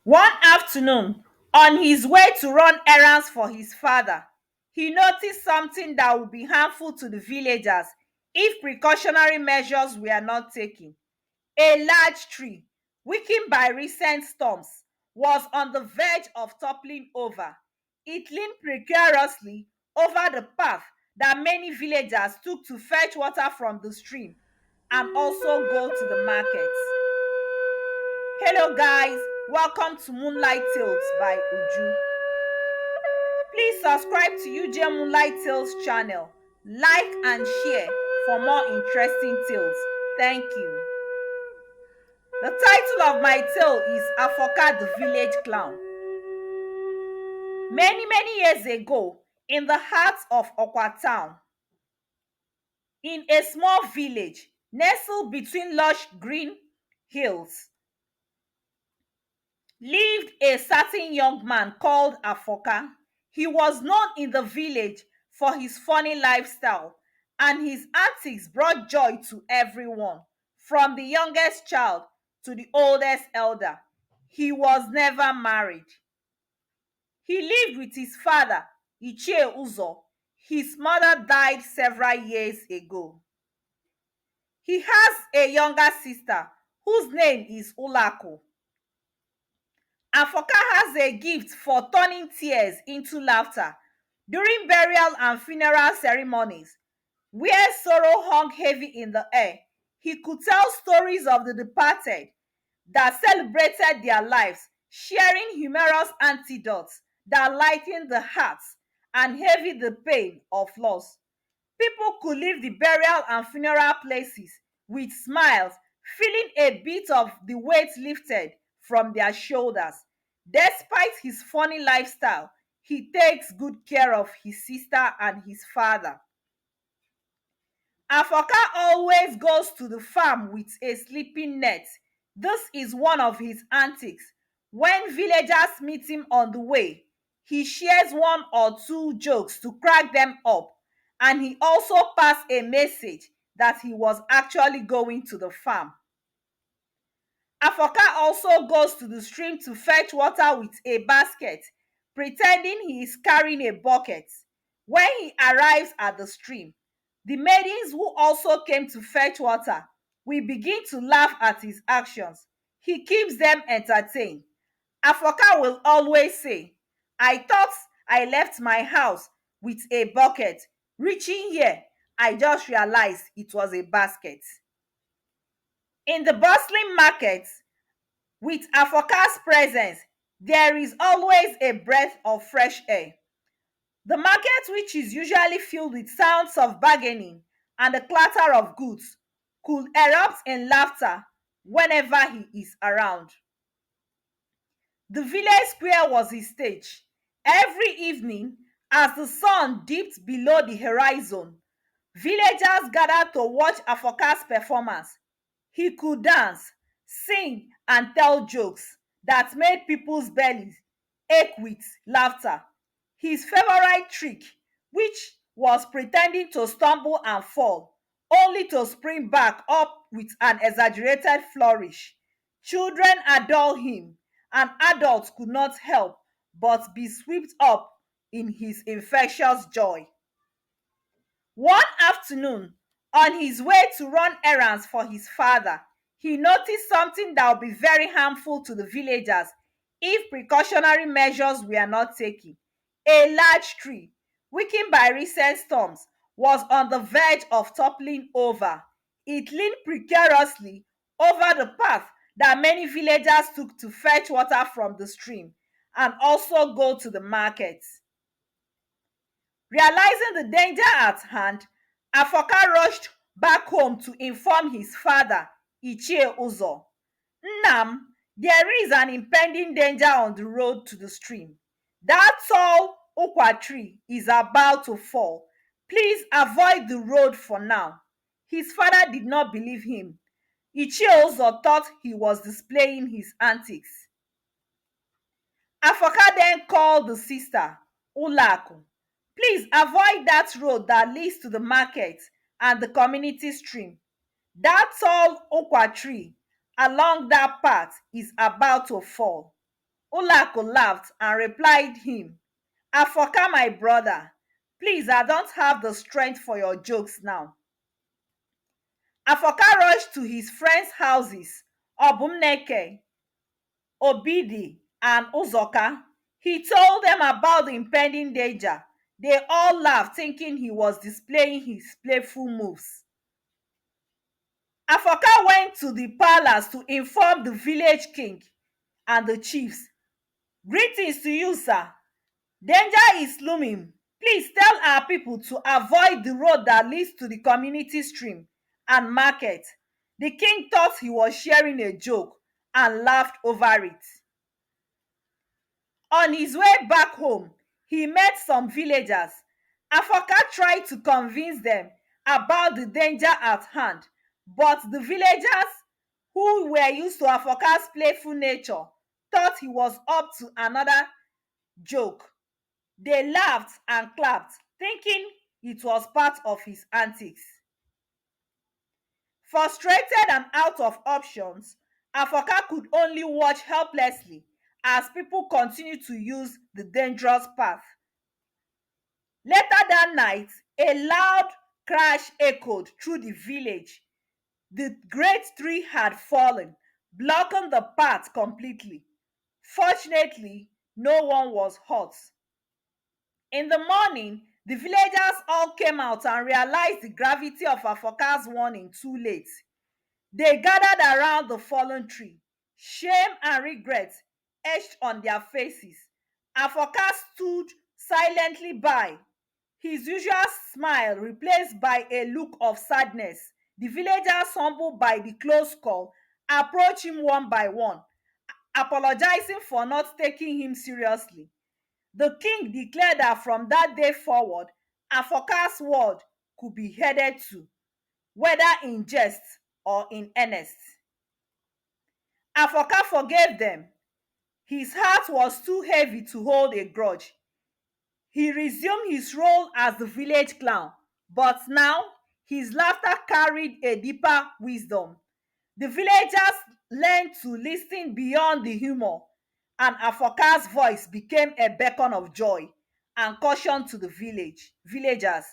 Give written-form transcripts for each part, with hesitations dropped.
One afternoon, on his way to run errands for his father, he noticed something that would be harmful to the villagers if precautionary measures were not taken. A large tree, weakened by recent storms, was on the verge of toppling over. It leaned precariously over the path that many villagers took to fetch water from the stream and also go to the market. Hello guys, welcome to Moonlight Tales by Uju. Please subscribe to UJ Moonlight Tales channel, like and share for more interesting tales. Thank you. The title of my tale is Aforka the Village Clown. Many years ago, in the heart of Okwa town, in a small village nestled between lush green hills, lived a certain young man called Aforka. He was known in the village for his funny lifestyle, and his antics brought joy to everyone, from the youngest child to the oldest elder. He was never married. He lived with his father, Ichie Uzo. His mother died several years ago. He has a younger sister whose name is Ulako. Afoka has a gift for turning tears into laughter during burial and funeral ceremonies, where sorrow hung heavy in the air. He could tell stories of the departed that celebrated their lives, sharing humorous anecdotes that lightened the hearts and heavy the pain of loss. People could leave the burial and funeral places with smiles, feeling a bit of the weight lifted from their shoulders. Despite his funny lifestyle, he takes good care of his sister and his father. Afoka always goes to the farm with a sleeping net. This is one of his antics. When villagers meet him on the way, he shares one or two jokes to crack them up, and he also passes a message that he was actually going to the farm. Afoka also goes to the stream to fetch water with a basket, pretending he is carrying a bucket. When he arrives at the stream, the maidens who also came to fetch water will begin to laugh at his actions. He keeps them entertained. Afoka will always say, "I thought I left my house with a bucket. Reaching here, I just realized it was a basket." In the bustling market, with Afoka's presence, there is always a breath of fresh air. The market, which is usually filled with sounds of bargaining and the clatter of goods, could erupt in laughter whenever he is around. The village square was his stage. Every evening, as the sun dipped below the horizon, villagers gathered to watch Afoka's performance. He could dance, sing, and tell jokes that made people's bellies ache with laughter. His favorite trick, which was pretending to stumble and fall, only to spring back up with an exaggerated flourish. Children adore him, and adults could not help but be swept up in his infectious joy. One afternoon, on his way to run errands for his father, he noticed something that would be very harmful to the villagers if precautionary measures were not taken. A large tree, weakened by recent storms, was on the verge of toppling over. It leaned precariously over the path that many villagers took to fetch water from the stream and also go to the market. Realizing the danger at hand, Afoka rushed back home to inform his father, Ichie Uzo. "Nnam, there is an impending danger on the road to the stream. That tall ukwa tree is about to fall. Please avoid the road for now." His father did not believe him. Ichie Uzo thought he was displaying his antics. Afoka then called the sister, Ulaku. "Please avoid that road that leads to the market and the community stream. That tall okwa tree along that path is about to fall." Ulaku laughed and replied him, Aforka, my brother, please, I don't have the strength for your jokes now. Aforka rushed to his friends' houses, Obumneke, Obidi, and Uzoka. He told them about the impending danger. They all laughed, thinking he was displaying his playful moves. Afoka went to the palace to inform the village king and the chiefs. Greetings to you, sir. Danger is looming. Please tell our people to avoid the road that leads to the community stream and market. The king thought he was sharing a joke and laughed over it. On his way back home, he met some villagers. Afoka tried to convince them about the danger at hand, but the villagers, who were used to Afoka's playful nature, thought he was up to another joke. They laughed and clapped, thinking it was part of his antics. Frustrated and out of options, Afoka could only watch helplessly as people continued to use the dangerous path. Later that night, a loud crash echoed through the village. The great tree had fallen, blocking the path completely. Fortunately, no one was hurt. In the morning, the villagers all came out and realized the gravity of Afoka's warning too late. They gathered around the fallen tree, shame and regret etched on their faces. Afoka stood silently by, his usual smile replaced by a look of sadness. The villagers, humbled by the close call, approached him one by one, apologizing for not taking him seriously. The king declared that from that day forward, Afoka's word could be headed to, whether in jest or in earnest. Afoka forgave them. His heart was too heavy to hold a grudge. He resumed his role as the village clown, but now his laughter carried a deeper wisdom. The villagers learned to listen beyond the humor, and Afoka's voice became a beacon of joy and caution to the villagers.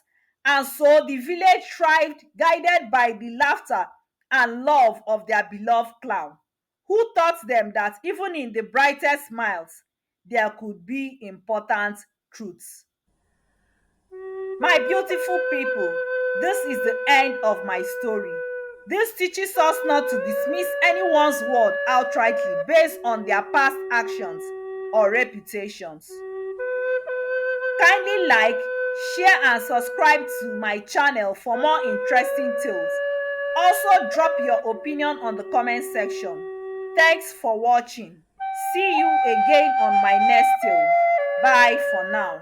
And so the village thrived, guided by the laughter and love of their beloved clown, who taught them that even in the brightest smiles, there could be important truths. My beautiful people, this is the end of my story. This teaches us not to dismiss anyone's word outrightly based on their past actions or reputations. Kindly like, share and subscribe to my channel for more interesting tales. Also drop your opinion on the comment section. Thanks for watching. See you again on my next tale. Bye for now.